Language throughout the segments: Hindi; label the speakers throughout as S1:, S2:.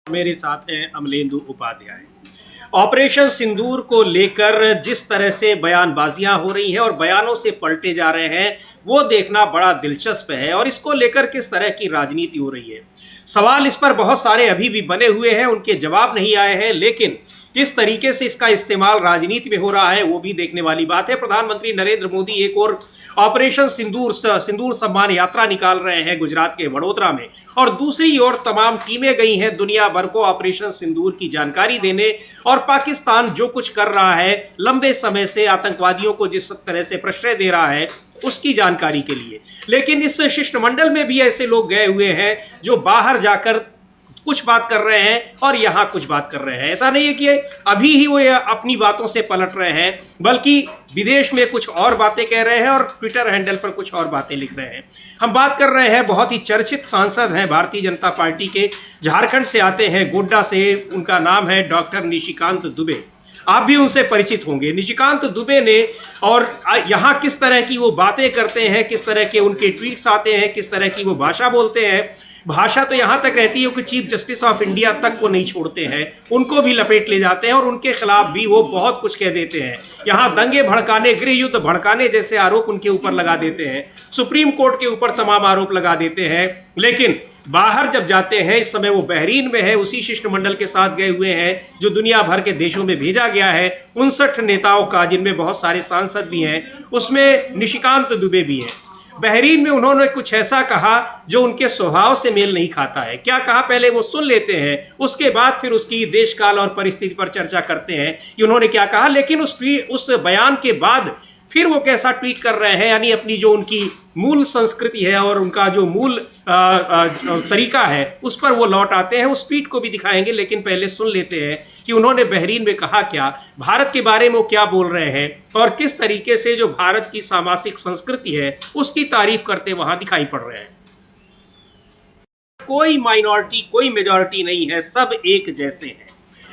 S1: मेरे साथ हैं अमलेंदु उपाध्याय। ऑपरेशन सिंदूर को लेकर जिस तरह से बयानबाजियां हो रही हैं और बयानों से पलटे जा रहे हैं, वो देखना बड़ा दिलचस्प है। और इसको लेकर किस तरह की राजनीति हो रही है, सवाल इस पर बहुत सारे अभी भी बने हुए हैं, उनके जवाब नहीं आए हैं। लेकिन किस तरीके से इसका इस्तेमाल राजनीति में हो रहा है वो भी देखने वाली बात है। प्रधानमंत्री नरेंद्र मोदी एक और ऑपरेशन सिंदूर सम्मान यात्रा निकाल रहे हैं गुजरात के वडोदरा में, और दूसरी ओर तमाम टीमें गई हैं दुनिया भर को ऑपरेशन सिंदूर की जानकारी देने और पाकिस्तान जो कुछ कर रहा है, लंबे समय से आतंकवादियों को जिस तरह से प्रश्रय दे रहा है, उसकी जानकारी के लिए। लेकिन इस शिष्टमंडल में भी ऐसे लोग गए हुए हैं जो बाहर जाकर कुछ बात कर रहे हैं और यहाँ कुछ बात कर रहे हैं। ऐसा नहीं है कि अभी ही वो अपनी बातों से पलट रहे हैं, बल्कि विदेश में कुछ और बातें कह रहे हैं और ट्विटर हैंडल पर कुछ और बातें लिख रहे हैं। हम बात कर रहे हैं, बहुत ही चर्चित सांसद हैं भारतीय जनता पार्टी के, झारखंड से आते हैं, गोड्डा से। उनका नाम है डॉक्टर निशिकांत दुबे। आप भी उनसे परिचित होंगे। निशिकांत दुबे ने, और यहाँ किस तरह की वो बातें करते हैं, किस तरह के उनके ट्वीट्स आते हैं, किस तरह की वो भाषा बोलते हैं। भाषा तो यहाँ तक रहती है कि चीफ जस्टिस ऑफ इंडिया तक को नहीं छोड़ते हैं, उनको भी लपेट ले जाते हैं और उनके खिलाफ भी वो बहुत कुछ कह देते हैं। यहाँ दंगे भड़काने, गृह युद्ध भड़काने जैसे आरोप उनके ऊपर लगा देते हैं, सुप्रीम कोर्ट के ऊपर तमाम आरोप लगा देते हैं। लेकिन बाहर जब जाते हैं, इस समय वो बहरीन में है, उसी शिष्टमंडल के साथ गए हुए हैं जो दुनिया भर के देशों में भेजा गया है, 59 नेताओं का, जिनमें बहुत सारे सांसद भी हैं, उसमें निशिकांत दुबे भी हैं। बहरीन में उन्होंने कुछ ऐसा कहा जो उनके स्वभाव से मेल नहीं खाता है। क्या कहा पहले वो सुन लेते हैं, उसके बाद फिर उसकी देश काल और परिस्थिति पर चर्चा करते हैं कि उन्होंने क्या कहा। लेकिन उस बयान के बाद फिर वो कैसा ट्वीट कर रहे हैं, यानी अपनी जो उनकी मूल संस्कृति है और उनका जो मूल तरीका है, उस पर वो लौट आते हैं। उस ट्वीट को भी दिखाएंगे, लेकिन पहले सुन लेते हैं कि उन्होंने बहरीन में कहा क्या, भारत के बारे में वो क्या बोल रहे हैं और किस तरीके से जो भारत की सामाजिक संस्कृति है उसकी तारीफ करते वहां दिखाई पड़ रहे हैं। कोई माइनॉरिटी, कोई मेजॉरिटी नहीं है, सब एक जैसे हैं।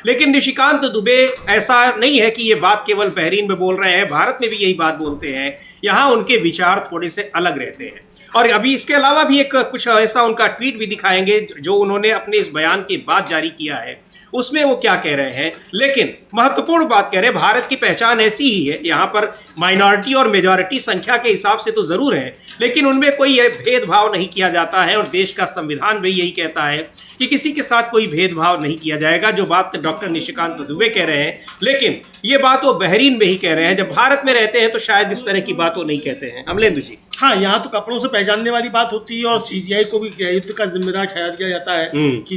S1: लेकिन निशिकांत दुबे ऐसा नहीं है कि ये बात केवल बहरीन में बोल रहे हैं, भारत में भी यही बात बोलते हैं। यहाँ उनके विचार थोड़े से अलग रहते हैं। और अभी इसके अलावा भी एक कुछ ऐसा उनका ट्वीट भी दिखाएंगे जो उन्होंने अपने इस बयान के बाद जारी किया है, उसमें वो क्या कह रहे हैं। लेकिन महत्वपूर्ण बात कह रहे हैं, भारत की पहचान ऐसी ही है, यहाँ पर माइनॉरिटी और मेजॉरिटी संख्या के हिसाब से तो ज़रूर है, लेकिन उनमें कोई भेदभाव नहीं किया जाता है। और देश का संविधान भी यही कहता है कि किसी के साथ कोई भेदभाव नहीं किया जाएगा, जो बात डॉक्टर निशिकांत दुबे कह रहे हैं। लेकिन ये बात वो बहरीन में ही कह रहे हैं, जब भारत में रहते हैं तो शायद इस तरह की बात वो नहीं कहते हैं। अमलेंदु जी।
S2: हाँ, यहाँ तो कपड़ों से पहचानने वाली बात होती है और सीजीआई को भी गृहयुद्ध का जिम्मेदार ठहरा दिया जाता है कि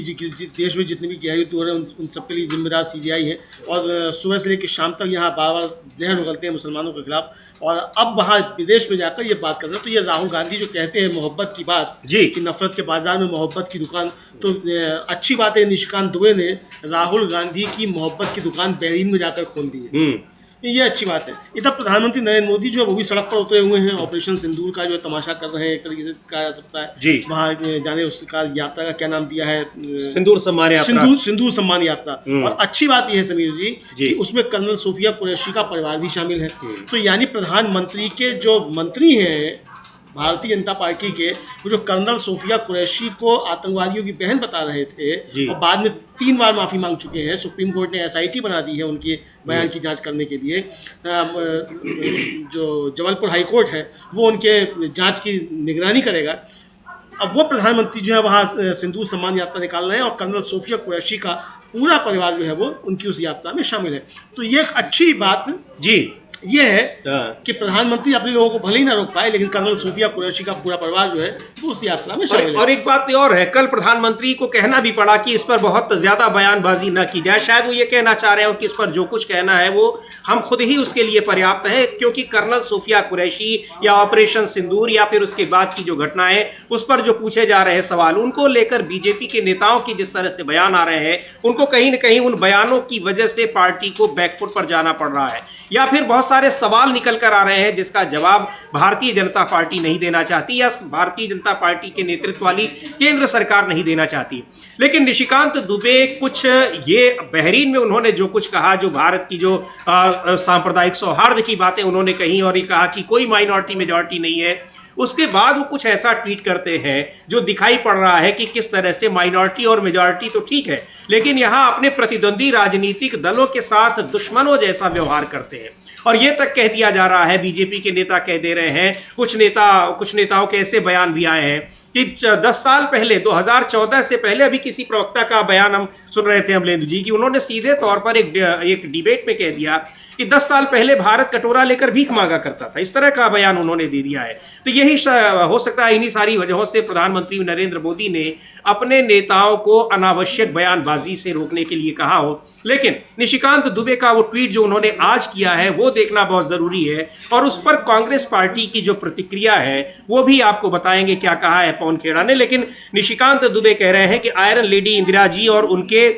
S2: देश में जितने भी गृहयुद्ध हो रहे हैं उन सबके लिए जिम्मेदार सीजीआई है। और सुबह से लेकर शाम तक यहाँ बार बार जहर उगलते हैं मुसलमानों के खिलाफ, और अब वहाँ विदेश में जाकर ये बात कर रहे हैं। तो ये राहुल गांधी जो कहते हैं मोहब्बत की बात जी, कि नफरत के बाजार में मोहब्बत की दुकान, तो अच्छी बात है निशिकांत दुबे ने राहुल गांधी की मोहब्बत की दुकान बहरीन में जाकर खोल दी है, ये अच्छी बात है। इधर प्रधानमंत्री नरेंद्र मोदी जो है वो भी सड़क पर उतरे हुए हैं, ऑपरेशन सिंदूर का जो है तमाशा कर रहे हैं, एक तरीके से कहा जा सकता है जी। वहाँ जाने उसका यात्रा का क्या नाम दिया है,
S1: सिंदूर सम्मान यात्रा।
S2: सिंदूर सम्मान यात्रा। और अच्छी बात यह है समीर जी कि उसमें कर्नल सोफिया कुरैशी का परिवार भी शामिल है। तो यानी प्रधानमंत्री के जो मंत्री हैं भारतीय जनता पार्टी के, वो जो कर्नल सोफिया कुरैशी को आतंकवादियों की बहन बता रहे थे और बाद में 3 बार माफ़ी मांग चुके हैं। सुप्रीम कोर्ट ने एसआईटी बना दी है उनके बयान की जांच करने के लिए। जो जबलपुर हाई कोर्ट है वो उनके जांच की निगरानी करेगा। अब वो प्रधानमंत्री जो है वहाँ सिंदूर सम्मान यात्रा निकाल रहे हैं और कर्नल सोफिया कुरैशी का पूरा परिवार जो है वो उनकी उस यात्रा में शामिल है। तो ये एक अच्छी बात जी ये है कि प्रधानमंत्री अपने लोगों को भले ही ना रोक पाए, लेकिन कर्नल सोफिया कुरैशी का पूरा परिवार जो है वो उस यात्रा में शामिल है।
S1: और एक बात और है, कल प्रधानमंत्री को कहना भी पड़ा कि इस पर बहुत ज्यादा बयानबाजी न की जाए। शायद वो ये कहना चाह रहे हो कि इस पर जो कुछ कहना है वो हम खुद ही उसके लिए पर्याप्त है, क्योंकि कर्नल सोफिया कुरैशी या ऑपरेशन सिंदूर या फिर उसके बाद की जो घटनाएं, उस पर जो पूछे जा रहे हैं सवाल, उनको लेकर बीजेपी के नेताओं की जिस तरह से बयान आ रहे हैं, उनको कहीं न कहीं उन बयानों की वजह से पार्टी को बैकफुट पर जाना पड़ रहा है, या फिर बहुत सारे सवाल निकल कर आ रहे हैं जिसका जवाब भारतीय जनता पार्टी नहीं देना चाहती या भारतीय जनता पार्टी के नेतृत्व वाली केंद्र सरकार नहीं देना चाहती। लेकिन निशिकांत दुबे कुछ ये बहरीन में उन्होंने जो कुछ कहा, जो भारत की जो सांप्रदायिक सौहार्द की बातें उन्होंने कही और ये कहा कि कोई माइनॉरिटी मेजॉरिटी नहीं है, उसके बाद वो कुछ ऐसा ट्वीट करते हैं जो दिखाई पड़ रहा है कि किस तरह से माइनॉरिटी और मेजॉरिटी तो ठीक है, लेकिन यहाँ अपने प्रतिद्वंदी राजनीतिक दलों के साथ दुश्मनों जैसा व्यवहार करते हैं। और ये तक कह दिया जा रहा है, बीजेपी के नेता कह दे रहे हैं, कुछ नेताओं के ऐसे बयान भी आए हैं कि 10 साल पहले 2014 से पहले अभी किसी प्रवक्ता का बयान हम सुन रहे थे अमलेंदु जी की, उन्होंने सीधे तौर पर एक डिबेट में कह दिया कि 10 साल पहले भारत कटोरा लेकर भीख मांगा करता था। इस तरह का बयान उन्होंने दे दिया है। तो यही हो सकता है, इन्हीं सारी वजहों से प्रधानमंत्री नरेंद्र मोदी ने अपने नेताओं को अनावश्यक बयानबाजी से रोकने के लिए कहा हो। लेकिन निशिकांत दुबे का वो ट्वीट जो उन्होंने आज किया है वो देखना बहुत जरूरी है, और उस पर कांग्रेस पार्टी की जो प्रतिक्रिया है वो भी आपको बताएंगे क्या कहा है पवन खेड़ा ने। लेकिन निशिकांत दुबे कह रहे हैं कि आयरन लेडी इंदिरा जी और उनके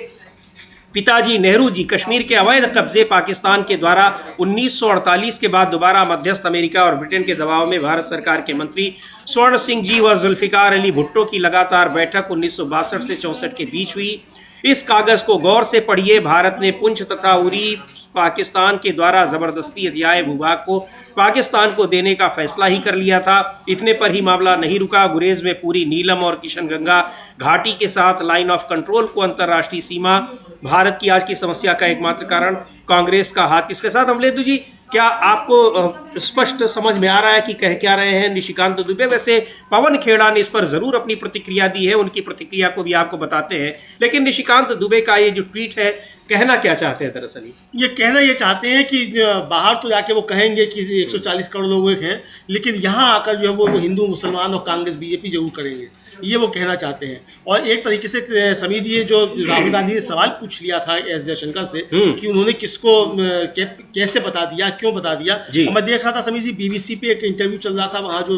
S1: पिताजी नेहरू जी कश्मीर के अवैध कब्जे पाकिस्तान के द्वारा 1948 के बाद दोबारा मध्यस्थ अमेरिका और ब्रिटेन के दबाव में भारत सरकार के मंत्री स्वर्ण सिंह जी व जुल्फिकार अली भुट्टो की लगातार बैठक 1962 से 64 के बीच हुई। इस कागज को गौर से पढ़िए। भारत ने पुंछ तथा उरी पाकिस्तान के द्वारा जबरदस्ती हथियाए भूभाग को पाकिस्तान को देने का फैसला ही कर लिया था। इतने पर ही मामला नहीं रुका। गुरेज में पूरी नीलम और किशनगंगा घाटी के साथ लाइन ऑफ कंट्रोल को अंतर्राष्ट्रीय सीमा भारत की आज की समस्या का एकमात्र कारण कांग्रेस का हाथ किसके साथ। अमलेंदु जी, क्या आपको स्पष्ट समझ में आ रहा है कि कह क्या रहे हैं निशिकांत दुबे? वैसे पवन खेड़ा ने इस पर जरूर अपनी प्रतिक्रिया दी है, उनकी प्रतिक्रिया को भी आपको बताते हैं, लेकिन निशिकांत दुबे का ये जो ट्वीट है कहना क्या चाहते हैं? दरअसल
S2: ये कहना ये चाहते हैं कि बाहर तो जाके वो कहेंगे कि 140 करोड़ लोग हैं, लेकिन यहाँ आकर जो है वो हिंदू मुसलमान और कांग्रेस बीजेपी जरूर करेंगे, ये वो कहना चाहते हैं। और एक तरीके से समीर जी, जो राहुल गांधी ने सवाल पूछ लिया था एस जयशंकर से कि उन्होंने किसको कैसे बता दिया, क्यों बता दिया। और मैं देख रहा था समीर जी, BBC पे एक इंटरव्यू चल रहा था, वहाँ जो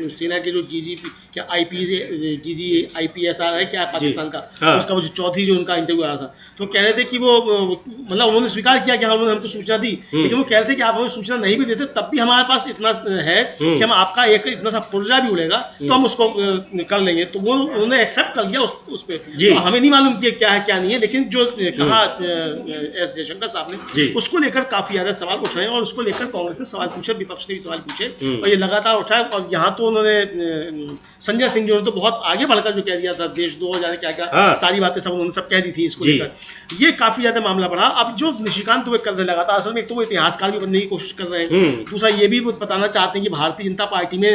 S2: सेना के जो IPSR है क्या पाकिस्तान का, उसका वो जो चौथी जो उनका इंटरव्यू आ रहा था, तो कह रहे थे कि वो मतलब उन्होंने स्वीकार किया कि हाँ उन्होंने हमको सूचना दी, लेकिन वो कह रहे थे कि आप हमें सूचना नहीं भी देते तब भी हमारे पास इतना है कि हम आपका एक इतना सा पुर्जा भी उड़ेगा तो हम उसको कर लेंगे। तो वो उन्होंने एक्सेप्ट कर लिया उस पर। तो हमें नहीं मालूम कि क्या है क्या नहीं है, लेकिन जो कहा एस जयशंकर साहब ने उसको लेकर काफी ज्यादा सवाल उठाए और उसको लेकर कांग्रेस ने सवाल पूछे, विपक्ष ने भी सवाल पूछे और ये लगातार उठाए। और यहाँ तो उन्होंने संजय सिंह जी ने तो बहुत आगे बढ़कर जो कह दिया था, देश दो जाने क्या क्या सारी बातें सब उन्होंने सब कह दी थी इसको लेकर, ये काफी ज्यादा मामला बढ़ा। अब जो निशिकांत दुबे कर रहे लगातार, असल में एक तो वो इतिहासकार भी बनने की कोशिश कर रहे हैं, दूसरा ये भी बताना चाहते हैं कि भारतीय जनता पार्टी में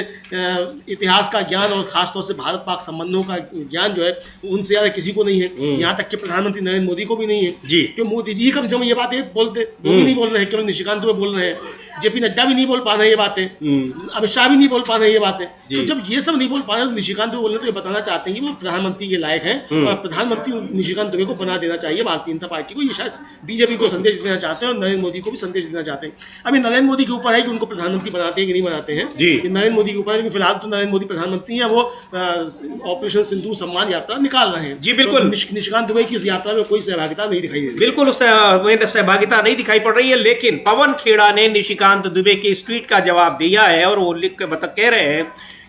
S2: इतिहास का ज्ञान और खासतौर से भारत पाक संबंधों का ज्ञान जो है उनसे ज्यादा किसी को नहीं है, यहाँ तक कि प्रधानमंत्री नरेंद्र मोदी को भी नहीं है। कि मोदी जी कम से कम ये बातें बोलते, वो भी नहीं बोल रहे हैं, केवल निशिकांत दुबे बोल रहे हैं, JP नड्डा भी नहीं बोल पा रहे ये बातें, अमित शाह भी नहीं बोल पा रहे ये बातें। तो जब ये सब नहीं बोल पा रहे तो निशिकांत दुबे बोल रहे तो ये बताना चाहते हैं कि वो प्रधानमंत्री के लायक हैं और प्रधानमंत्री निशिकांत दुबे को बना देना चाहिए भारतीय जनता पार्टी को। ये शायद बीजेपी को संदेश देना चाहते हैं और नरेंद्र मोदी को भी संदेश देना चाहते हैं। अभी नरेंद्र मोदी के ऊपर है कि उनको प्रधानमंत्री बनाते हैं कि नहीं बनाते हैं, नरेंद्र मोदी के ऊपर है, लेकिन फिलहाल तो नरेंद्र मोदी प्रधानमंत्री हैं, वो ऑपरेशन सिंदूर सम्मान यात्रा निकाल रहे हैं।
S1: जी बिल्कुल,
S2: तो निशिकांत दुबे की इस यात्रा में कोई सहभागिता नहीं दिखाई दे रही,
S1: बिल्कुल सहभागिता नहीं दिखाई पड़ रही है। लेकिन पवन खेड़ा ने निशिकांत दुबे के इस ट्वीट का जवाब दिया है और वो लिख कर कह रहे हैं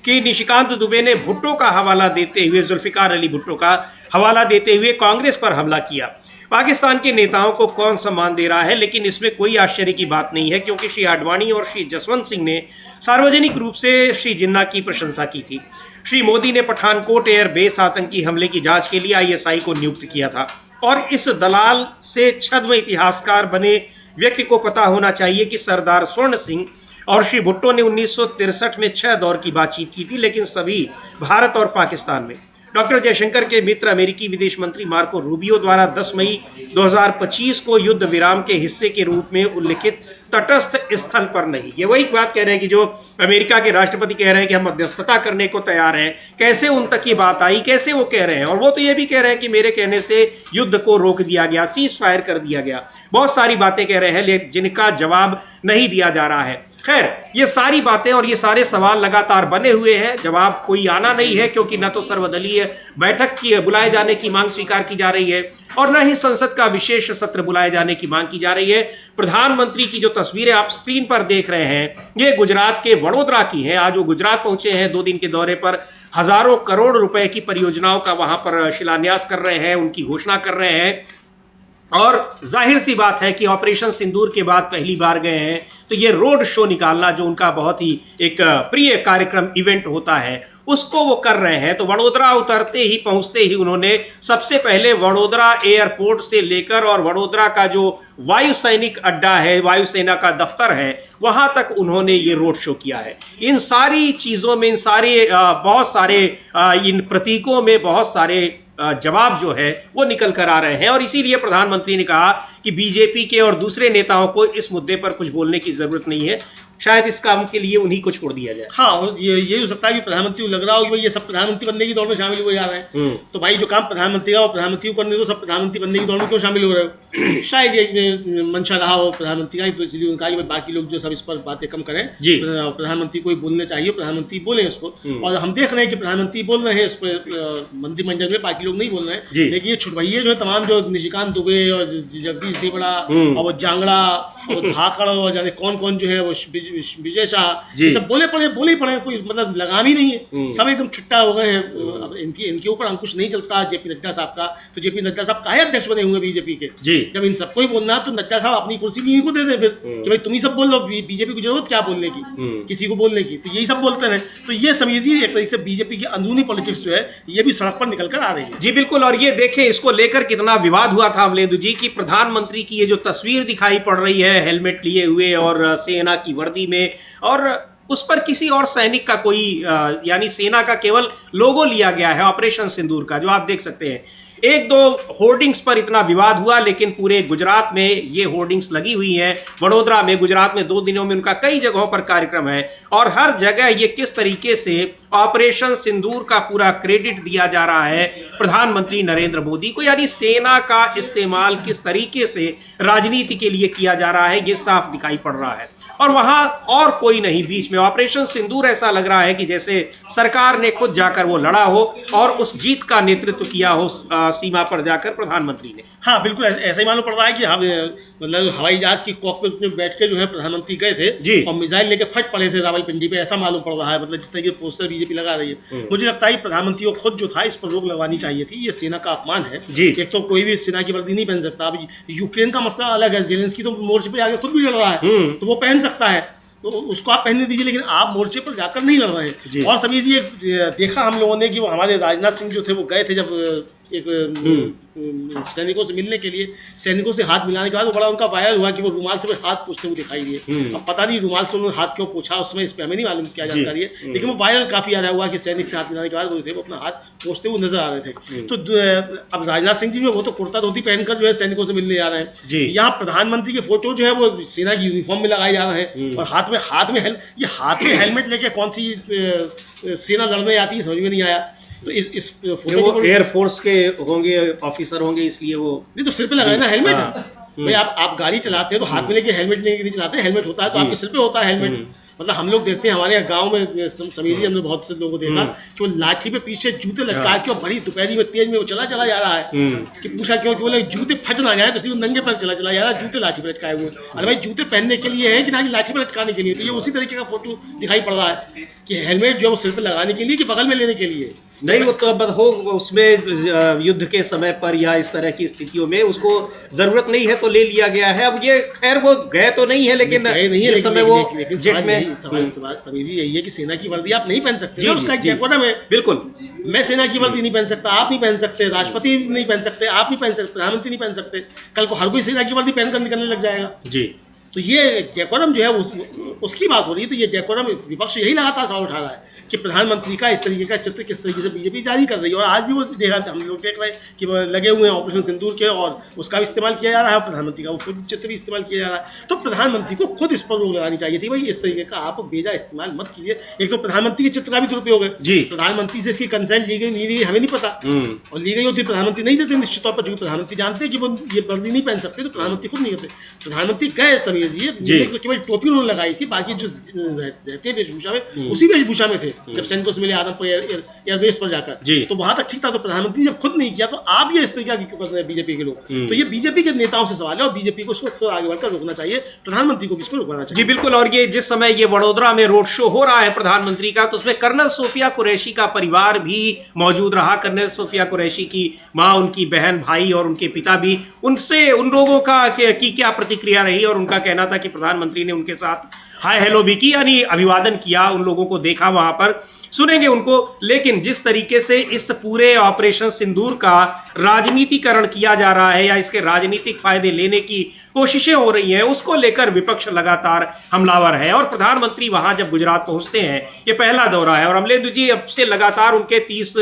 S1: कि निशिकांत दुबे ने भुट्टो का हवाला देते हुए, जुल्फिकार अली भुट्टो का हवाला देते हुए कांग्रेस पर हमला किया। पाकिस्तान के नेताओं को कौन सम्मान दे रहा है, लेकिन इसमें कोई आश्चर्य की बात नहीं है क्योंकि श्री आडवाणी और श्री जसवंत सिंह ने सार्वजनिक रूप से श्री जिन्ना की प्रशंसा की थी। श्री मोदी ने पठानकोट एयरबेस आतंकी हमले की जांच के लिए ISI को नियुक्त किया था और इस दलाल से छद्म इतिहासकार बने व्यक्ति को पता होना चाहिए कि सरदार स्वर्ण सिंह और श्री भुट्टो ने 1963 में 6 दौर की बातचीत की थी, लेकिन सभी भारत और पाकिस्तान में। डॉक्टर जयशंकर के मित्र अमेरिकी विदेश मंत्री मार्को रूबियो द्वारा 10 मई 2025 को युद्ध विराम के हिस्से के रूप में उल्लिखित तटस्थ स्थल पर नहीं, ये वही बात कह रहे हैं कि जो अमेरिका के राष्ट्रपति कह रहे हैं कि हम मध्यस्थता करने को तैयार हैं, कैसे उन तक ये बात आई, कैसे वो कह रहे हैं। और वो तो ये भी कह रहे हैं कि मेरे कहने से युद्ध को रोक दिया गया, सीज फायर कर दिया गया, बहुत सारी बातें कह रहे हैं जिनका जवाब नहीं दिया जा रहा है। खैर, ये सारी बातें और ये सारे सवाल लगातार बने हुए हैं, जवाब कोई आना नहीं है क्योंकि न तो सर्वदलीय बैठक की बुलाए जाने की मांग स्वीकार की जा रही है और न ही संसद का विशेष सत्र बुलाए जाने की मांग की जा रही है। प्रधानमंत्री की जो तस्वीरें आप स्क्रीन पर देख रहे हैं ये गुजरात के वडोदरा की हैं। आज वो गुजरात पहुंचे हैं 2 दिन के दौरे पर, हजारों करोड़ रुपए की परियोजनाओं का वहां पर शिलान्यास कर रहे हैं, उनकी घोषणा कर रहे हैं और जाहिर सी बात है कि ऑपरेशन सिंदूर के बाद पहली बार गए हैं, तो ये रोड शो निकालना जो उनका बहुत ही एक प्रिय कार्यक्रम इवेंट होता है उसको वो कर रहे हैं। तो वडोदरा उतरते ही पहुंचते ही उन्होंने सबसे पहले वडोदरा एयरपोर्ट से लेकर और वडोदरा का जो वायु सैनिक अड्डा है, वायुसेना का दफ्तर है, वहां तक उन्होंने ये रोड शो किया है। इन सारी चीज़ों में, इन सारे बहुत सारे इन प्रतीकों में बहुत सारे जवाब जो है वो निकल कर आ रहे हैं। और इसीलिए प्रधानमंत्री ने कहा कि बीजेपी के और दूसरे नेताओं को इस मुद्दे पर कुछ बोलने की जरूरत नहीं है, शायद इस काम के लिए उन्हीं को छोड़ दिया जाए।
S2: हाँ, ये हो सकता है कि प्रधानमंत्री लग रहा हो कि भाई ये सब प्रधानमंत्री बनने की दौड़ में शामिल हुए जा रहे हैं, तो भाई जो काम प्रधानमंत्री का वो प्रधानमंत्री को करने दो, सब प्रधानमंत्री बनने की दौड़ में क्यों शामिल हो रहे हो। शायद ये मंशा रहा हो प्रधानमंत्री का, तो इसलिए उनका कि बाकी लोग जो सब इस पर बातें कम करें, प्रधानमंत्री को बोलने चाहिए, प्रधानमंत्री बोले उसको। और हम देख रहे हैं कि प्रधानमंत्री बोल रहे हैं इस पर मंत्रिमंडल में, बाकी लोग नहीं बोल रहे हैं। लेकिन ये छुटभैये जो है तमाम, जो निशिकांत दुबे और जगदीश देवड़ा और वो जांगड़ा और धाकड़ और जाने कौन कौन जो है वो विजय शाह, ये सब बोले ही पड़े, कोई मतलब लगाम ही नहीं है, सब एकदम छुट्टा हो गए हैं। अब इनके ऊपर अंकुश नहीं चलता जेपी नड्डा साहब का, तो जेपी नड्डा साहब काहे अध्यक्ष बने हुए बीजेपी के। जब इन सबको ही बोलना तो नड्डा साहब अपनी कुर्सी भी इनको दे दे फिर, कि भाई तुम ही सब बोल लो, बीजेपी को जरूरत क्या बोलने की, किसी को बोलने की, तो यही सब बोलते हैं। तो ये समझिए एक तरीके से बीजेपी की अंदरूनी पॉलिटिक्स जो है ये भी सड़क पर निकल कर आ रही है।
S1: जी बिल्कुल। और ये देखें, इसको लेकर कितना विवाद हुआ था अमलेंदु जी की प्रधानमंत्री की ये जो तस्वीर दिखाई पड़ रही है हेलमेट लिए हुए और सेना की वर्दी में, और उस पर किसी और सैनिक का कोई यानी सेना का केवल लोगो लिया गया है ऑपरेशन सिंदूर का, जो आप देख सकते हैं। एक दो होर्डिंग्स पर इतना विवाद हुआ, लेकिन पूरे गुजरात में ये होर्डिंग्स लगी हुई हैं। वडोदरा में, गुजरात में 2 दिनों में उनका कई जगहों पर कार्यक्रम है, और हर जगह ये किस तरीके से ऑपरेशन सिंदूर का पूरा क्रेडिट दिया जा रहा है प्रधानमंत्री नरेंद्र मोदी को, यानी सेना का इस्तेमाल किस तरीके से राजनीति के लिए किया जा रहा है ये साफ दिखाई पड़ रहा है। और वहां और कोई नहीं बीच में। ऑपरेशन सिंदूर ऐसा लग रहा है कि जैसे सरकार ने खुद जाकर वो लड़ा हो और उस जीत का नेतृत्व किया हो सीमा पर जाकर प्रधानमंत्री ने।
S2: हाँ बिल्कुल, ऐसा ही मालूम पड़ रहा है कि हम मतलब हवाई जहाज की कॉकपिट में बैठ के जो है प्रधानमंत्री गए थे और मिसाइल लेके फट पड़े थे रावलपिंडी पे, ऐसा मालूम पड़ रहा है। मतलब जिस तरीके के पोस्टर बीजेपी लगा रही है, मुझे लगता है प्रधानमंत्री को खुद जो था इस पर रोक लगवानी चाहिए थी। ये सेना का अपमान है। एक तो कोई भी सेना की वर्दी नहीं पहन सकता। अब यूक्रेन का मसला अलग है, जेलेंस्की तो मोर्चे पे आगे खुद भी लड़ रहा है, तो वो पहन सकता है, तो उसको आप पहनने दीजिए, लेकिन आप मोर्चे पर जाकर नहीं लड़ रहे हैं। और समझिए देखा हम लोगों ने कि वो हमारे राजनाथ सिंह जो थे वो गए थे जब एक सैनिकों से मिलने के लिए, सैनिकों से हाथ मिलाने के बाद वो बड़ा उनका वायरल हुआ कि वो रुमाल से हाथ पोंछते हुए दिखाई दिए। अब पता नहीं रुमाल से उन्होंने हाथ क्यों पोंछा, उसमें इस पर हमें नहीं मालूम क्या जानकारी है, लेकिन वो वायरल काफी ज्यादा हुआ कि सैनिक से हाथ मिलाने के बाद वो थे वो अपना हाथ पोंछते हुए नजर आ रहे थे। तो अब राजनाथ सिंह जी जो वो तो कुर्ता धोती पहनकर जो है सैनिकों से मिलने जा रहे हैं। यहाँ प्रधानमंत्री के फोटो जो है वो सेना की यूनिफॉर्म में लगाए जा रहे हैं, और हाथ में हेलमेट लेके कौन सी सेना लड़ने आती है समझ में नहीं आया। तो इस फोटो
S1: वो एयरफोर्स के होंगे, ऑफिसर होंगे, इसलिए वो नहीं
S2: तो सिर पे लगाए ना हेलमेट। भाई आप गाड़ी चलाते हैं तो हाथ में लेके हेलमेट लेके नहीं चलाते, हेलमेट होता है तो आपके सिर पे होता है हेलमेट। मतलब हम लोग देखते हैं हमारे गांव में समीरी, हमने बहुत से लोगों को देखा कि वो लाठी पे पीछे जूते लटका के बड़ी दोपहरी में तेज में वो चला जा रहा है कि पूछा क्यों कि बोले जूते फट ना जाए, तो इसलिए नंगे पर चला जा रहा है, जूते लाठी पे लटकाए हुए। अरे भाई जूते पहनने के लिए है कि ना कि लाठी पे लटकाने के लिए। तो ये उसी तरीके का फोटो दिखाई पड़ रहा है कि हेलमेट जो है वो सिर पे लगाने के लिए कि बगल में लेने के लिए
S1: नहीं। वो तो अब हो उसमें युद्ध के समय पर या इस तरह की स्थितियों में उसको जरूरत नहीं है तो ले लिया गया है। अब ये खैर वो गए तो नहीं है, लेकिन इस समय वो जेट में
S2: समीरी यही है कि सेना की वर्दी आप नहीं पहन सकते, उसका एक डेकोरम है।
S1: बिल्कुल,
S2: मैं सेना की वर्दी नहीं पहन सकता, आप नहीं पहन सकते, राष्ट्रपति नहीं पहन सकते, आप नहीं पहन सकते, प्रधानमंत्री नहीं पहन सकते, कल को हर कोई सेना की वर्दी पहनकर निकलने लग जाएगा।
S1: जी,
S2: तो ये डेकोरम जो है उसकी बात हो रही है। तो ये डेकोरम विपक्ष यही लगातार सवाल उठा रहा है कि प्रधानमंत्री का इस तरीके का चित्र किस तरीके से बीजेपी जारी कर रही है। और आज भी वो देखा, हम लोग देख रहे हैं कि लगे हुए हैं ऑपरेशन सिंदूर के, और उसका भी इस्तेमाल किया जा रहा है, प्रधानमंत्री का वो चित्र भी इस्तेमाल किया जा रहा है। तो प्रधानमंत्री को खुद इस पर रोक लगानी चाहिए थी, भाई इस तरीके का आप बेजा इस्तेमाल मत कीजिए। एक तो प्रधानमंत्री के चित्र का भी दुरुपयोग है, प्रधानमंत्री से इसकी कंसेंट ली गई नहीं ली हमें नहीं पता, और ली गई होती प्रधानमंत्री नहीं देते निश्चित तौर पर, क्योंकि प्रधानमंत्री जानते हैं कि वो ये वर्दी नहीं पहन सकते, तो प्रधानमंत्री खुद नहीं होते। प्रधानमंत्री गए सभी समीर जी, केवल टोपी उन्होंने लगाई थी, बाकी जो रहते हैं वेशभूषा में उसी वेशभूषा में थे जब सैनिकों से मिले आदमपुर एयरबेस पर जाकर, तो वहां तक ठीक था। तो प्रधानमंत्री जब खुद नहीं किया तो आप ये इस तरीके की क्यों कर रहे हैं बीजेपी के लोग? तो ये बीजेपी के नेताओं से सवाल है और बीजेपी को इसको खुद आगे बढ़कर रोकना चाहिए, प्रधानमंत्री को भी इसको रोकना चाहिए।
S1: जी बिल्कुल। और ये जिस समय ये वडोदरा में रोड शो हो रहा है प्रधानमंत्री का, तो उसमें कर्नल सोफिया कुरैशी का परिवार भी मौजूद रहा। कर्नल सोफिया कुरैशी की माँ, उनकी बहन, भाई और उनके पिता भी, उनसे उन लोगों का की क्या प्रतिक्रिया रही, और उनका कहना था कि प्रधानमंत्री ने उनके साथ हाय हेलो भी की, यानी अभिवादन किया, उन लोगों को देखा वहां पर, सुनेंगे उनको। लेकिन जिस तरीके से इस पूरे ऑपरेशन सिंदूर का राजनीतिकरण किया जा रहा है या इसके राजनीतिक फायदे लेने की कोशिशें हो रही हैं, उसको लेकर विपक्ष लगातार हमलावर है। और प्रधानमंत्री वहां जब गुजरात पहुंचते हैं, ये पहला दौरा है, और अमलेंदु जी अब से लगातार उनके 30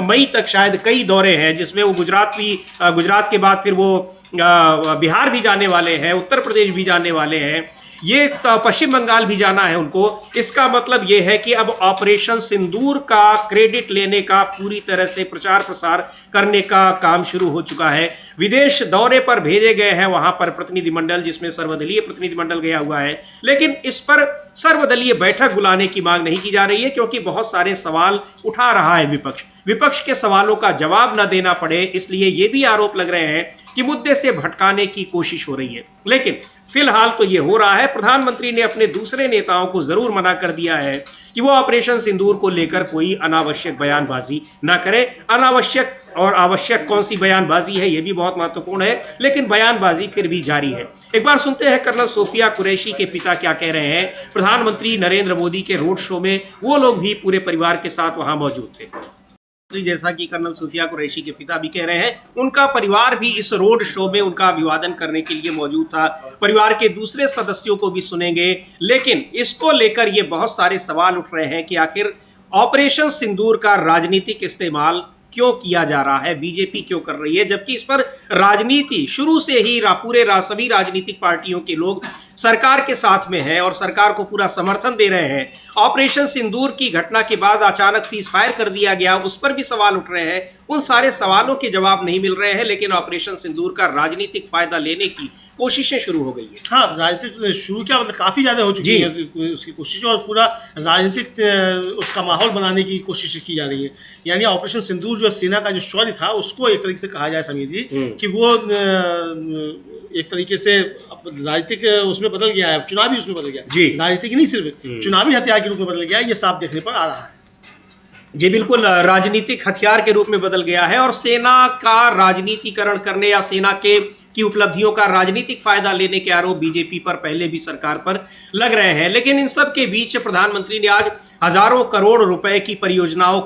S1: मई तक शायद कई दौरे हैं, जिसमें वो गुजरात के बाद फिर वो बिहार भी जाने वाले हैं, उत्तर प्रदेश भी जाने वाले हैं, ये पश्चिम बंगाल भी जाना है उनको। इसका मतलब ये है कि अब ऑपरेशन सिंदूर का क्रेडिट लेने का, पूरी तरह से प्रचार प्रसार करने का काम शुरू हो चुका है। विदेश दौरे पर भेजे गए हैं वहां पर प्रतिनिधिमंडल, जिसमें सर्वदलीय प्रतिनिधिमंडल गया हुआ है, लेकिन इस पर सर्वदलीय बैठक बुलाने की मांग नहीं की जा रही है, क्योंकि बहुत सारे सवाल उठा रहा है विपक्ष के सवालों का जवाब न देना पड़े, इसलिए ये भी आरोप लग रहे हैं कि मुद्दे से भटकाने की कोशिश हो रही है। लेकिन फिलहाल तो ये हो रहा है। प्रधानमंत्री ने अपने दूसरे नेताओं को जरूर मना कर दिया है कि वो ऑपरेशन सिंदूर को लेकर कोई अनावश्यक बयानबाजी ना करें। अनावश्यक और आवश्यक कौन सी बयानबाजी है, ये भी बहुत महत्वपूर्ण है, लेकिन बयानबाजी फिर भी जारी है। एक बार सुनते हैं कर्नल सोफिया कुरैशी के पिता क्या कह रहे हैं। प्रधानमंत्री नरेंद्र मोदी के रोड शो में वो लोग भी पूरे परिवार के साथ वहां मौजूद थे। जैसा कि कर्नल सोफिया कुरैशी के पिता भी कह रहे हैं, उनका परिवार भी इस रोड शो में उनका अभिवादन करने के लिए मौजूद था। परिवार के दूसरे सदस्यों को भी सुनेंगे, लेकिन इसको लेकर ये बहुत सारे सवाल उठ रहे हैं कि आखिर ऑपरेशन सिंदूर का राजनीतिक इस्तेमाल क्यों किया जा रहा है, बीजेपी क्यों कर रही है, जबकि इस पर राजनीति शुरू से ही सभी राजनीतिक पार्टियों के लोग सरकार के साथ में है और सरकार को पूरा समर्थन दे रहे हैं। ऑपरेशन सिंदूर की घटना के बाद अचानक सीज फायर कर दिया गया, उस पर भी सवाल उठ रहे हैं। उन सारे सवालों के जवाब नहीं मिल रहे हैं, लेकिन ऑपरेशन सिंदूर का राजनीतिक फायदा लेने की कोशिशें शुरू हो गई है।
S2: हाँ, राजनीतिक शुरू क्या मतलब काफी ज्यादा हो चुकी है उसकी कोशिश, और पूरा राजनीतिक उसका माहौल बनाने की कोशिश की जा रही है। यानी ऑपरेशन सिंदूर जो सेना का जो शौर्य था, उसको एक तरीके से कहा जाए समीर जी कि वो एक तरीके से राजनीतिक उसमें बदल गया है, चुनावी उसमें बदल गया है। राजनीतिक नहीं, सिर्फ चुनावी हथियार के रूप में बदल गया है, ये साफ देखने पर आ रहा है।
S1: जी बिल्कुल, राजनीतिक हथियार के रूप में बदल गया है, और सेना का राजनीतिकरण करने या सेना की उपलब्धियों का राजनीतिक फायदा लेने के आरोप बीजेपी पर पहले भी सरकार पर लग रहे हैं। लेकिन इन सब के बीच प्रधानमंत्री ने आज हजारों करोड़ रुपए की परियोजनाओं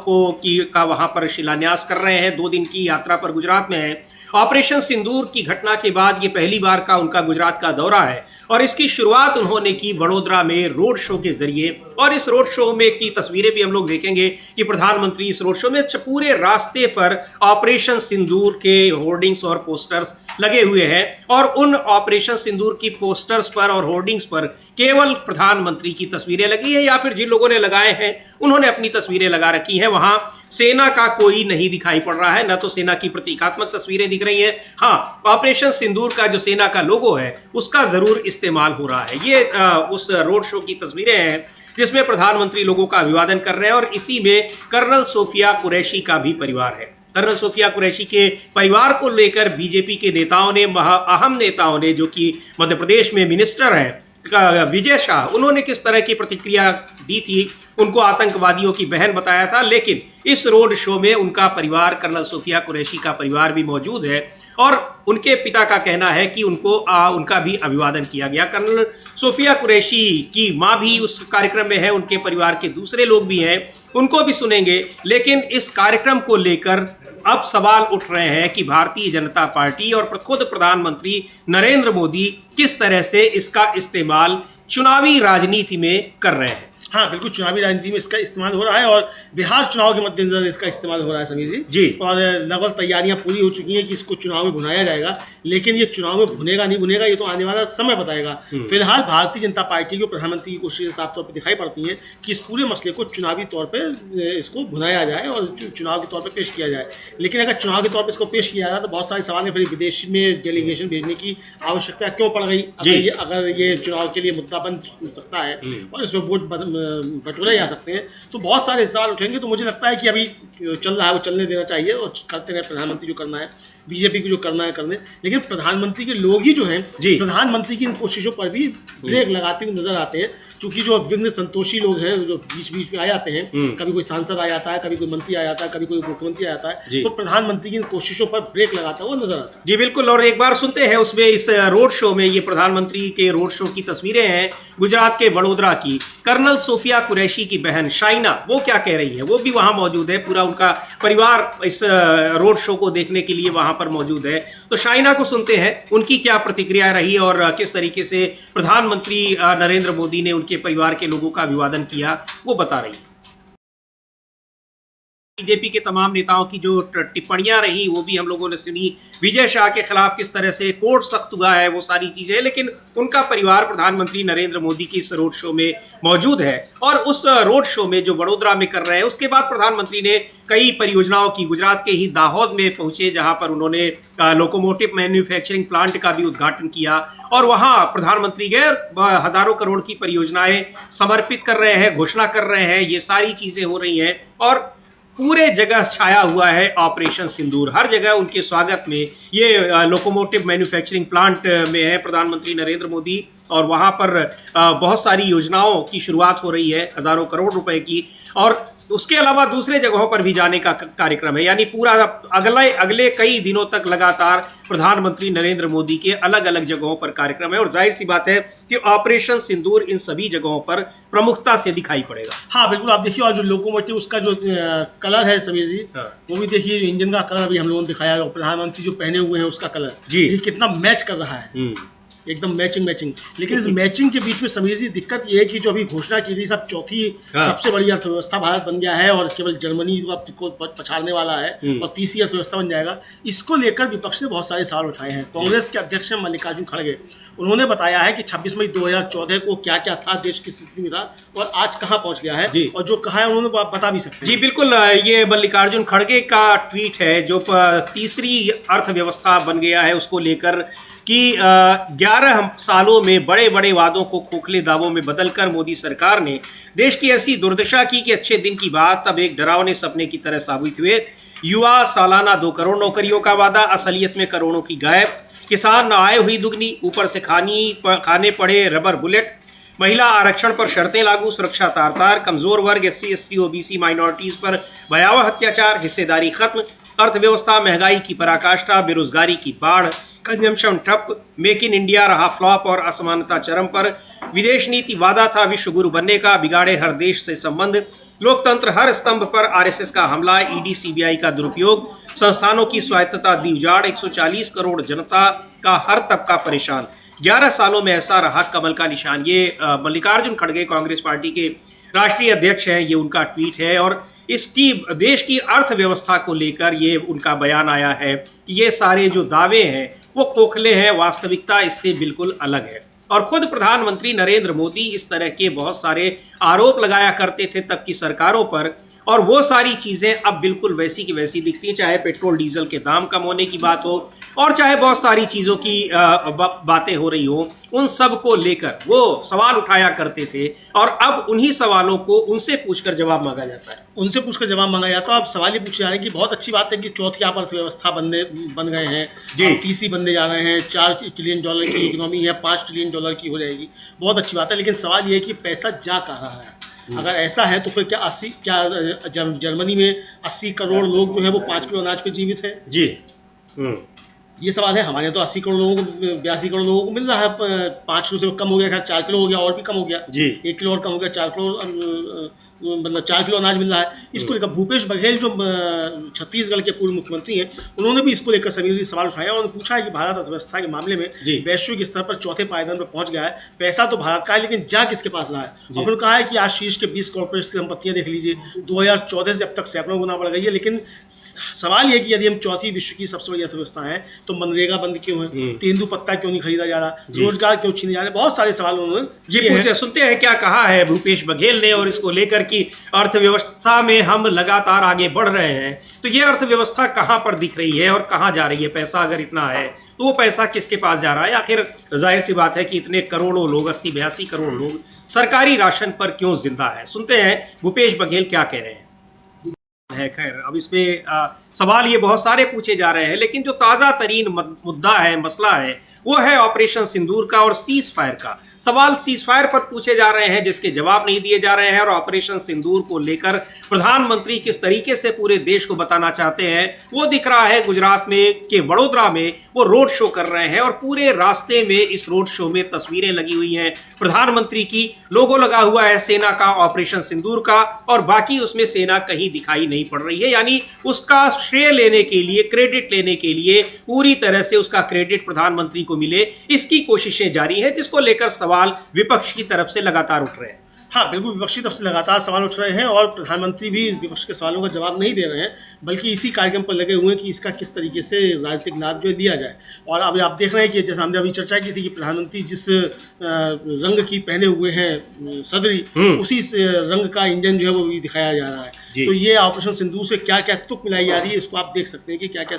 S1: का वहां पर शिलान्यास कर रहे हैं। 2 दिन की यात्रा पर गुजरात में है। ऑपरेशन सिंदूर की घटना के बाद ये पहली बार का उनका गुजरात का दौरा है, और इसकी शुरुआत उन्होंने की वडोदरा में रोड शो के जरिए। और इस रोड शो में की तस्वीरें भी हम लोग देखेंगे कि प्रधानमंत्री इस रोड शो में पूरे रास्ते पर ऑपरेशन सिंदूर के होर्डिंग्स और पोस्टर्स लगे हुए हैं, और उन ऑपरेशन सिंदूर की पोस्टर्स पर और होर्डिंग्स पर केवल प्रधानमंत्री की तस्वीरें लगी है, या फिर जिन लोगों ने लगाए हैं उन्होंने अपनी तस्वीरें लगा रखी हैं। वहां सेना का कोई नहीं दिखाई पड़ रहा है, न तो सेना की प्रतीकात्मक तस्वीरें दिख रही हैं। हाँ, ऑपरेशन सिंदूर का जो सेना का लोगो है उसका जरूर इस्तेमाल हो रहा है। ये उस रोड शो की तस्वीरें हैं जिसमें प्रधानमंत्री लोगों का अभिवादन कर रहे हैं, और इसी में कर्नल सोफिया कुरैशी का भी परिवार है। कर्नल सोफिया कुरैशी के परिवार को लेकर बीजेपी के नेताओं ने, अहम नेताओं ने, जो कि मध्य प्रदेश में मिनिस्टर हैं विजय शाह, उन्होंने किस तरह की प्रतिक्रिया दी थी। उनको आतंकवादियों की बहन बताया था, लेकिन इस रोड शो में उनका परिवार, कर्नल सोफिया कुरैशी का परिवार भी मौजूद है, और उनके पिता का कहना है कि उनका भी अभिवादन किया गया। कर्नल सोफिया कुरैशी की मां भी उस कार्यक्रम में है, उनके परिवार के दूसरे लोग भी हैं, उनको भी सुनेंगे। लेकिन इस कार्यक्रम को लेकर अब सवाल उठ रहे हैं कि भारतीय जनता पार्टी और खुद प्रधानमंत्री नरेंद्र मोदी किस तरह से इसका इस्तेमाल चुनावी राजनीति में कर रहे हैं।
S2: हाँ बिल्कुल, चुनावी राजनीति में इसका इस्तेमाल हो रहा है और बिहार चुनाव के मद्देनजर इसका इस्तेमाल हो रहा है समीर जी। और लगभग तैयारियां पूरी हो चुकी हैं कि इसको चुनाव में भुनाया जाएगा, लेकिन ये चुनाव में भुनेगा नहीं भुनेगा ये तो आने वाला समय बताएगा। फिलहाल भारतीय जनता पार्टी के प्रधानमंत्री की कोशिशें साफ तौर पर दिखाई पड़ती हैं कि इस पूरे मसले को चुनावी तौर पर इसको भुनाया जाए और चुनाव के तौर पर पेश किया जाए। लेकिन अगर चुनाव के तौर पर इसको पेश किया जाए तो बहुत सारे सवाल हैं, फिर विदेश में डेलीगेशन भेजने की आवश्यकता क्यों पड़ गई अगर ये चुनाव के लिए मुद्दा बन सकता है और इसमें वोट बटोरे जा सकते हैं, तो बहुत सारे सवाल उठेंगे। तो मुझे लगता है कि अभी चल रहा है वो चलने देना चाहिए और करते रहे प्रधानमंत्री जो करना है, बीजेपी को जो करना है करने। लेकिन प्रधानमंत्री के लोग ही जो हैं प्रधानमंत्री की इन कोशिशों पर भी ब्रेक लगाते हुए नजर आते हैं, क्योंकि जो विघ्न संतोषी लोग हैं जो बीच बीच में आ जाते हैं, कभी कोई सांसद आ जाता है, कभी कोई मंत्री आ जाता है, कभी कोई मुख्यमंत्री आ जाता है, तो प्रधानमंत्री की इन कोशिशों पर ब्रेक लगाता हुआ नजर आता है।
S1: जी बिल्कुल। और एक बार सुनते हैं उसमें इस रोड शो में, ये प्रधानमंत्री के रोड शो की तस्वीरें हैं गुजरात के वडोदरा की। कर्नल सोफिया कुरैशी की बहन शाइना वो क्या कह रही है, वो भी वहां मौजूद है, पूरा उनका परिवार इस रोड शो को देखने के लिए वहां पर मौजूद है। तो शाइना को सुनते हैं उनकी क्या प्रतिक्रिया रही और किस तरीके से प्रधानमंत्री नरेंद्र मोदी ने उनके परिवार के लोगों का अभिवादन किया, वो बता रही है। बीजेपी के तमाम नेताओं की जो टिप्पणियां रही वो भी हम लोगों ने सुनी। विजय शाह के खिलाफ किस तरह से कोर्ट सख्त हुआ है, वो सारी चीजें, लेकिन उनका परिवार प्रधानमंत्री नरेंद्र मोदी की इस रोड शो में मौजूद है। और उस रोड शो में जो वडोदरा में कर रहे हैं, उसके बाद प्रधानमंत्री ने कई परियोजनाओं की, गुजरात के ही दाहोद में पहुंचे जहां पर उन्होंने लोकोमोटिव मैन्युफैक्चरिंग प्लांट का भी उद्घाटन किया और वहां प्रधानमंत्री गए, हजारों करोड़ की परियोजनाएं समर्पित कर रहे हैं, घोषणा कर रहे हैं, ये सारी चीजें हो रही हैं। और पूरे जगह छाया हुआ है ऑपरेशन सिंदूर, हर जगह उनके स्वागत में। ये लोकोमोटिव मैन्युफैक्चरिंग प्लांट में है प्रधानमंत्री नरेंद्र मोदी और वहाँ पर बहुत सारी योजनाओं की शुरुआत हो रही है, हजारों करोड़ रुपए की। और उसके अलावा दूसरे जगहों पर भी जाने का कार्यक्रम है, यानी पूरा अगले कई दिनों तक लगातार प्रधानमंत्री नरेंद्र मोदी के अलग अलग जगहों पर कार्यक्रम है। और जाहिर सी बात है कि ऑपरेशन सिंदूर इन सभी जगहों पर प्रमुखता से दिखाई पड़ेगा।
S2: हाँ बिल्कुल, आप देखिए, और जो लोकोमोटिव उसका जो कलर है समीर जी, वो भी देखिए, इंजन का कलर भी हम लोगों ने दिखाया और प्रधानमंत्री जो पहने हुए हैं उसका कलर जी कितना मैच कर रहा है, एकदम मैचिंग। लेकिन इस मैचिंग के बीच में समीर जी दिक्कत ये है कि जो अभी घोषणा की थी, सब चौथी सबसे बड़ी अर्थव्यवस्था भारत बन गया है और केवल जर्मनी को पछाड़ने वाला है और तीसरी अर्थव्यवस्था बन जाएगा। इसको लेकर विपक्ष ने बहुत सारे सवाल उठाए हैं। कांग्रेस के अध्यक्ष हैं मल्लिकार्जुन खड़गे, उन्होंने बताया है कि 26 मई 2014 को क्या क्या था, देश की स्थिति में था और आज कहाँ पहुंच गया है, और जो कहा है उन्होंने बता भी सकते हैं।
S1: जी बिल्कुल, ये मल्लिकार्जुन खड़गे का ट्वीट है जो तीसरी अर्थव्यवस्था बन गया है उसको लेकर कि 11 सालों में बड़े बड़े वादों को खोखले दावों में बदलकर मोदी सरकार ने देश की ऐसी दुर्दशा की कि अच्छे दिन की बात अब एक डरावने सपने की तरह साबित हुए। युवा सालाना 2 करोड़ नौकरियों का वादा, असलियत में करोड़ों की गायब। किसान आय हुई दुगनी, ऊपर से खाने पड़े रबर बुलेट। महिला आरक्षण पर शर्तें लागू, सुरक्षा तार-तार। कमजोर वर्ग SC ST OBC माइनॉरिटीज पर भयावह अत्याचार, हिस्सेदारी खत्म। अर्थव्यवस्था महंगाई की पराकाष्ठा, बेरोजगारी की बाढ़, कंजम्पशन ठप। मेक इन इंडिया रहा फ्लॉप और असमानता चरम पर। विदेश नीति वादा था विश्व गुरु बनने का, बिगाड़े हर देश से संबंध। लोकतंत्र हर स्तंभ पर RSS का हमला, ED CBI का दुरुपयोग। संस्थानों की स्वायत्तता दी उजाड़, 140 करोड़ जनता का हर तबका परेशान। 11 सालों में ऐसा रहा कमल का निशान। ये मल्लिकार्जुन खड़गे कांग्रेस पार्टी के राष्ट्रीय अध्यक्ष हैं, ये उनका ट्वीट है। और इसकी देश की अर्थव्यवस्था को लेकर ये उनका बयान आया है कि ये सारे जो दावे हैं वो खोखले हैं, वास्तविकता इससे बिल्कुल अलग है। और खुद प्रधानमंत्री नरेंद्र मोदी इस तरह के बहुत सारे आरोप लगाया करते थे तब की सरकारों पर, और वो सारी चीज़ें अब बिल्कुल वैसी की वैसी दिखती हैं, चाहे पेट्रोल डीजल के दाम कम होने की बात हो और चाहे बहुत सारी चीज़ों की बातें हो रही हो। उन सब को लेकर वो सवाल उठाया करते थे और अब उन्हीं सवालों को उनसे पूछकर जवाब मांगा जाता है।
S2: उनसे पूछकर जवाब मांगा जाता है। अब सवाल ये पूछे जा रहे हैं कि बहुत अच्छी बात है कि चौथी आप अर्थव्यवस्था बन गए हैं, तीसरी बनने जा रहे हैं, $4 ट्रिलियन की इकोनॉमी है, $5 ट्रिलियन की हो जाएगी, बहुत अच्छी बात है। लेकिन सवाल ये है कि पैसा जा कहाँ रहा है। अगर ऐसा है तो फिर क्या जर्मनी में 80 करोड़ लोग जो है वो 5 किलो अनाज पे जीवित है जी। ये सवाल है। हमारे यहाँ तो 80 करोड़ लोगों को 82 करोड़ लोगों को मिल रहा है, 5 किलो से कम हो गया, 4 किलो हो गया और भी कम हो गया जी, 1 किलो और कम हो गया, 4 किलो मतलब 4 किलो अनाज मिल रहा है। इसको लेकर भूपेश बघेल जो छत्तीसगढ़ के पूर्व मुख्यमंत्री हैं, उन्होंने भी इसको लेकर समीर जी सवाल उठाया और पूछा है कि भारत अर्थव्यवस्था के मामले में वैश्विक स्तर पर चौथे पायदान पर पहुंच गया है, पैसा तो भारत का है लेकिन जा किसके पास रहा है। और उन्होंने कहा है कि आज शीर्ष के 20 कॉर्पोरेट की संपत्तियां देख लीजिए, 2014 से अब तक सैकड़ों गुना बढ़ गई है। लेकिन सवाल ये कि यदि हम चौथी विश्व की सबसे बड़ी अर्थव्यवस्था है तो मनरेगा बंद क्यों है, तेंदुपत्ता क्यों नहीं खरीदा जा रहा, रोजगार क्यों छीने जा रहे, बहुत सारे सवाल उन्होंने
S1: ये पूछे। सुनते हैं क्या कहा है भूपेश बघेल ने और इसको लेकर कि अर्थव्यवस्था में हम लगातार आगे बढ़ रहे हैं, तो ये अर्थव्यवस्था कहां पर दिख रही है और कहां जा रही है। पैसा अगर इतना है तो वो पैसा किसके पास जा रहा है। आखिर जाहिर सी बात है कि इतने करोड़ों लोग, 80-82 करोड़ लोग सरकारी राशन पर क्यों जिंदा है। सुनते हैं भूपेश बघेल क्या कह रहे हैं। खैर, अब इसमें सवाल ये बहुत सारे पूछे जा रहे हैं, लेकिन जो ताज़ा तरीन मुद्दा है, मसला है, वो है ऑपरेशन सिंदूर का और सीज फायर का। सवाल सीज फायर पर पूछे जा रहे हैं जिसके जवाब नहीं दिए जा रहे हैं, और ऑपरेशन सिंदूर को लेकर प्रधानमंत्री किस तरीके से पूरे देश को बताना चाहते हैं वो दिख रहा है। गुजरात में के वडोदरा में वो रोड शो कर रहे हैं और पूरे रास्ते में इस रोड शो में तस्वीरें लगी हुई हैं प्रधानमंत्री की, लोगो लगा हुआ है सेना का, ऑपरेशन सिंदूर का, और बाकी उसमें सेना कहीं दिखाई नहीं पड़ रही है। यानी उसका श्रेय लेने के लिए, क्रेडिट लेने के लिए पूरी तरह से उसका क्रेडिट प्रधानमंत्री को मिले, इसकी कोशिशें जारी है, जिसको लेकर सवाल विपक्ष की तरफ से लगातार उठ रहे हैं।
S2: हाँ, बिल्कुल विपक्षी तरफ से लगातार सवाल उठ रहे हैं और प्रधानमंत्री भी विपक्ष के सवालों का जवाब नहीं दे रहे हैं, बल्कि इसी कार्यक्रम पर लगे हुए हैं कि इसका किस तरीके से राजनीतिक लाभ जो है लिया जाए। और अभी आप देख रहे हैं कि जैसे हमने अभी चर्चा की थी कि प्रधानमंत्री जिस रंग की पहने हुए हैं सदरी, उसी रंग का इंजन जो है वो भी दिखाया जा रहा है। तो ये ऑपरेशन सिंदूर से क्या क्या तुक मिलाई जा रही है, इसको आप देख सकते हैं कि क्या क्या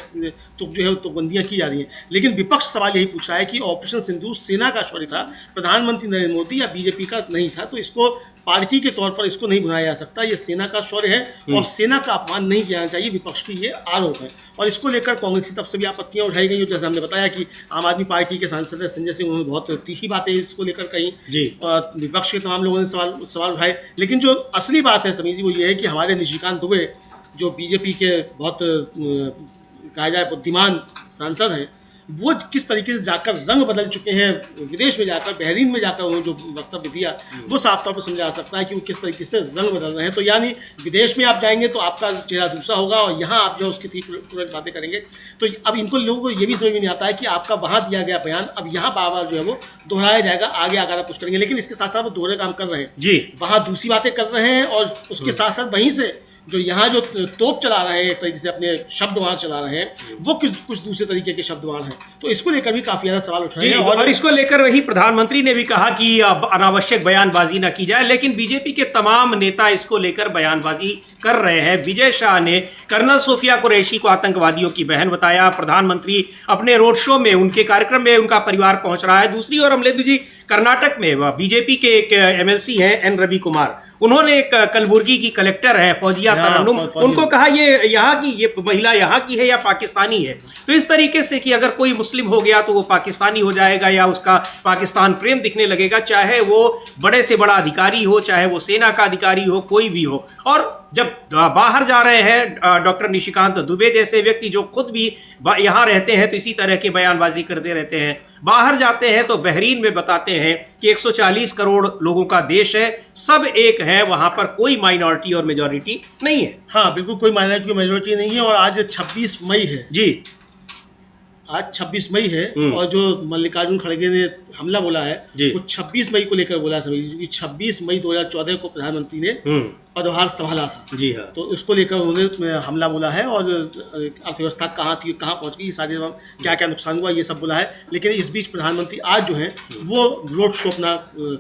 S2: तुक जो है तुकबंदियाँ की जा रही हैं। लेकिन विपक्ष सवाल यही पूछ रहा है कि ऑपरेशन सिंदूर सेना का शौर्य था, प्रधानमंत्री नरेंद्र मोदी या बीजेपी का नहीं था, तो इसको पार्टी के तौर पर इसको नहीं भुनाया जा सकता। ये सेना का शौर्य है और सेना का अपमान नहीं किया जाना चाहिए, विपक्ष की ये आरोप है। और इसको लेकर कांग्रेस की तरफ से भी आपत्तियां उठाई गई, जैसे हमने बताया कि आम आदमी पार्टी के सांसद संजय सिंह, उन्होंने बहुत तीखी बातें इसको लेकर कही और विपक्ष के तमाम लोगों ने सवाल उठाए। लेकिन जो असली बात है समीर जी, वो ये है कि हमारे निशिकांत दुबे जो बीजेपी के बहुत कहा जाए बुद्धिमान सांसद हैं, वो किस तरीके से जाकर रंग बदल चुके हैं, विदेश में जाकर, बहरीन में जाकर उन्होंने जो वक्तव्य दिया वो साफ तौर पर समझा सकता है कि वो किस तरीके से रंग बदल रहे हैं। तो यानी विदेश में आप जाएंगे तो आपका चेहरा दूसरा होगा और यहाँ आप जो है उसकी तुरंत बातें करेंगे। तो अब इनको लोगों को ये भी समझ में नहीं आता है कि आपका वहाँ दिया गया बयान अब यहाँ बार बार जो है वो दोहराया जाएगा, आगे आकर आप कुछ करेंगे, लेकिन इसके साथ साथ वो दोहरे काम कर रहे हैं जी, वहाँ दूसरी बातें कर रहे हैं और उसके साथ साथ वहीं से जो यहाँ जो तोप चला रहे हैं, एक तरीके से अपने शब्दवार चला रहे हैं, वो कुछ दूसरे तरीके के शब्दवार हैं। तो इसको लेकर भी काफी ज्यादा सवाल उठ रहे हैं
S1: और इसको लेकर वही प्रधानमंत्री ने भी कहा कि अनावश्यक बयानबाजी न की जाए, लेकिन बीजेपी के तमाम नेता इसको लेकर बयानबाजी कर रहे हैं। विजय शाह ने कर्नल सोफिया कुरैशी को आतंकवादियों की बहन बताया। प्रधानमंत्री अपने रोड शो में, उनके कार्यक्रम में उनका परिवार पहुंच रहा है। दूसरी ओर अमलेंदु जी, कर्नाटक में बीजेपी के एक एमएलसी हैं एन रवि कुमार, उन्होंने एक कलबुर्गी की कलेक्टर है फौजिया तरन्नुम, उनको कहा ये यहाँ की, ये महिला यहाँ की है या पाकिस्तानी है। तो इस तरीके से कि अगर कोई मुस्लिम हो गया तो वो पाकिस्तानी हो जाएगा या उसका पाकिस्तान प्रेम दिखने लगेगा, चाहे वो बड़े से बड़ा अधिकारी हो, चाहे वो सेना का अधिकारी हो, कोई भी हो। और जब बाहर जा रहे हैं डॉक्टर निशिकांत दुबे जैसे व्यक्ति जो खुद भी यहाँ रहते हैं तो इसी तरह की बयानबाजी करते रहते हैं। बाहर जाते हैं तो बहरीन में बताते हैं कि 140 करोड़ लोगों का देश है, सब एक है, वहाँ पर कोई माइनॉरिटी और मेजॉरिटी नहीं है।
S2: हाँ, बिल्कुल कोई माइनॉरिटी और मेजॉरिटी नहीं है। और आज 26 मई है जी, आज 26 मई है और जो मल्लिकार्जुन खड़गे ने हमला बोला है वो 26 मई को लेकर बोला है। 26 मई 2014 को प्रधानमंत्री ने पदभार संभाला था जी, हाँ। तो उसको लेकर उन्होंने हमला बोला है और अर्थव्यवस्था कहाँ थी, कहाँ पहुँच गई, सारे क्या क्या नुकसान हुआ, ये सब बोला है। लेकिन इस बीच प्रधानमंत्री आज जो है वो रोड शो अपना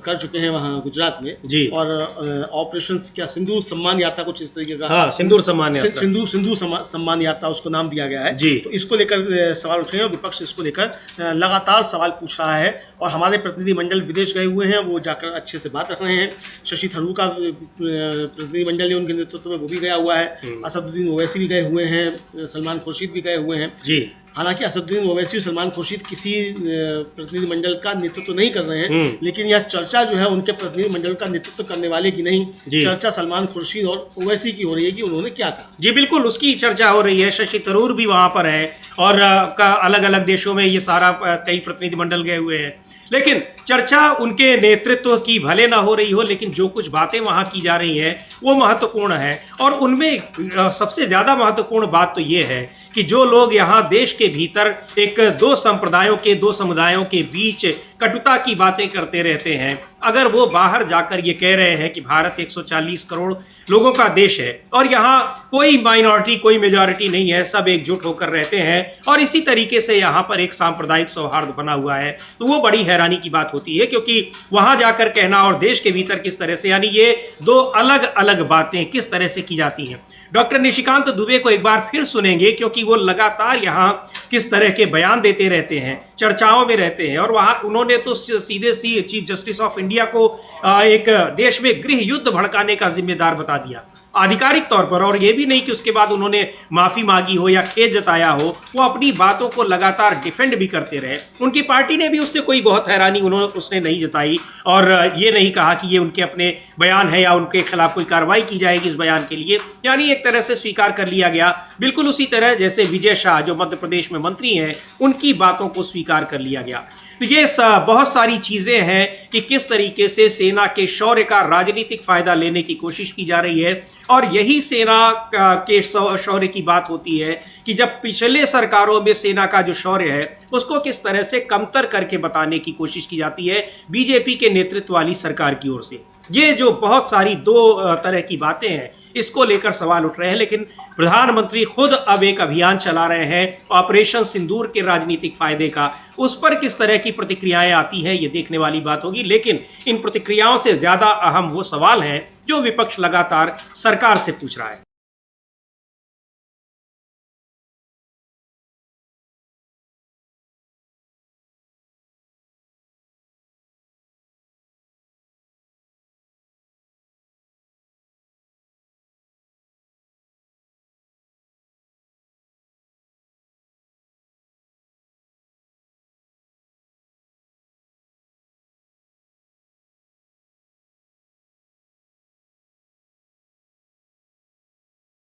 S2: कर चुके हैं वहाँ गुजरात में जी, और ऑपरेशन क्या सिंदूर सम्मान यात्रा कुछ इस तरीके का,
S1: हाँ, सिंदूर सम्मान यात्रा,
S2: सिंदूर सम्मान यात्रा उसको नाम दिया गया है जी। तो इसको लेकर सवाल उठ रहे हैं और विपक्ष इसको लेकर लगातार सवाल पूछ रहा है। और हमारे प्रतिनिधिमंडल विदेश गए हुए हैं, वो जाकर अच्छे से बात रख रहे हैं। शशि थरूर का प्रतिनिधिमंडल उनके नेतृत्व में वो भी गया हुआ है, असदुद्दीन ओवैसी भी गए हुए हैं, सलमान खुर्शीद भी गए हुए हैं जी। हालांकि असदुद्दीन ओवैसी और सलमान खुर्शीद किसी प्रतिनिधिमंडल का नेतृत्व नहीं कर रहे हैं, लेकिन यह चर्चा जो है उनके प्रतिनिधिमंडल का नेतृत्व करने वाले की नहीं, चर्चा सलमान खुर्शीद और ओवैसी की हो रही है कि उन्होंने क्या कहा।
S1: जी बिल्कुल, उसकी चर्चा हो रही है। शशि थरूर भी वहां पर है और अलग अलग देशों में ये सारा कई प्रतिनिधिमंडल गए हुए हैं, लेकिन चर्चा उनके नेतृत्व की भले ना हो रही हो, लेकिन जो कुछ बातें वहां की जा रही हैं वो महत्वपूर्ण है। और उनमें सबसे ज़्यादा महत्वपूर्ण बात तो ये है कि जो लोग यहाँ देश के भीतर एक दो संप्रदायों के, दो समुदायों के बीच कटुता की बातें करते रहते हैं, अगर वो बाहर जाकर ये कह रहे हैं कि भारत 140 करोड़ लोगों का देश है और यहाँ कोई माइनॉरिटी कोई मेजॉरिटी नहीं है, सब एकजुट होकर रहते हैं और इसी तरीके से यहाँ पर एक सांप्रदायिक सौहार्द बना हुआ है, तो वो बड़ी हैरानी की बात होती है। क्योंकि वहाँ जाकर कहना और देश के भीतर किस तरह से, यानी ये दो अलग अलग बातें किस तरह से की जाती हैं। डॉक्टर निशिकांत दुबे को एक बार फिर सुनेंगे, क्योंकि वो लगातार यहाँ किस तरह के बयान देते रहते हैं, चर्चाओं में रहते हैं, और वहाँ उन्होंने तो सीधे चीफ जस्टिस ऑफ इंडिया को एक देश में गृह युद्ध भड़काने का जिम्मेदार बता दिया आधिकारिक तौर पर। और ये भी नहीं कि उसके बाद उन्होंने माफ़ी मांगी हो या खेद जताया हो, वो अपनी बातों को लगातार डिफेंड भी करते रहे। उनकी पार्टी ने भी उससे कोई बहुत हैरानी उसने नहीं जताई और ये नहीं कहा कि ये उनके अपने बयान है या उनके खिलाफ कोई कार्रवाई की जाएगी इस बयान के लिए, यानी एक तरह से स्वीकार कर लिया गया। बिल्कुल उसी तरह जैसे विजय शाह जो मध्य प्रदेश में मंत्री हैं, उनकी बातों को स्वीकार कर लिया गया। तो ये बहुत सारी चीज़ें हैं कि किस तरीके से सेना के शौर्य का राजनीतिक फ़ायदा लेने की कोशिश की जा रही है। और यही सेना के शौर्य की बात होती है कि जब पिछले सरकारों में सेना का जो शौर्य है उसको किस तरह से कमतर करके बताने की कोशिश की जाती है बीजेपी के नेतृत्व वाली सरकार की ओर से। ये जो बहुत सारी दो तरह की बातें हैं, इसको लेकर सवाल उठ रहे हैं। लेकिन प्रधानमंत्री खुद अब एक अभियान चला रहे हैं ऑपरेशन सिंदूर के राजनीतिक फायदे का, उस पर किस तरह की प्रतिक्रियाएं आती हैं ये देखने वाली बात होगी। लेकिन इन प्रतिक्रियाओं से ज़्यादा अहम वो सवाल हैं जो विपक्ष लगातार सरकार से पूछ रहा है।